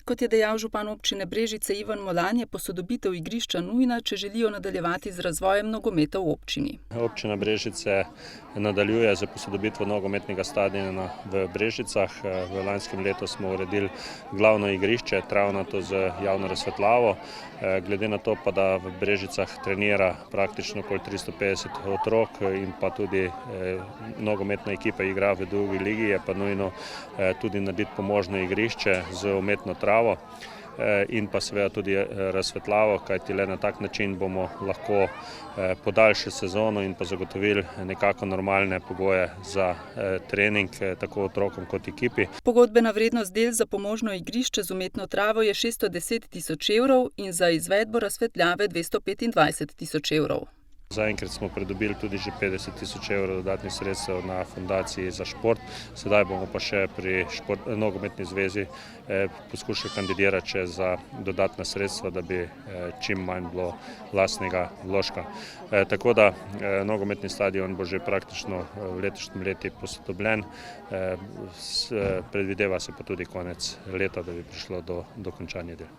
Kot je dejal župan občine Brežice Ivan Molan, je posodobitev igrišča nujna, če želijo nadaljevati z razvojem nogometa v občini. Občina Brežice nadaljuje z posodobitvijo nogometnega stadiona v Brežicah. V lanskem letu smo uredili glavno igrišče, travnato z javno razsvetljavo. Glede na to pa, da v Brežicah trenira praktično okoli 350 otrok in pa tudi nogometna ekipa igra v drugi ligi, je pa nujno tudi narediti pomožno igrišče z umetno travo in pa seveda tudi razsvetljavo, kajti le na tak način bomo lahko podaljšali sezono in pa zagotovili nekako normalne pogoje za trening tako otrokom kot ekipi. Pogodbena vrednost del za pomožno igrišče z umetno travo je 610 tisoč evrov in za izvedbo razsvetljave 225 tisoč evrov. Zaenkrat smo pridobili tudi že 50 tisoč evrov dodatnih sredstev na fundaciji za šport. Sedaj bomo pa še pri nogometni zvezi poskušali kandidirati še za dodatna sredstva, da bi čim manj bilo lastnega vložka. Tako da nogometni stadion bo že praktično v letošnjem letu posodobljen. Predvideva se pa tudi konec leta, da bi prišlo do končanja del.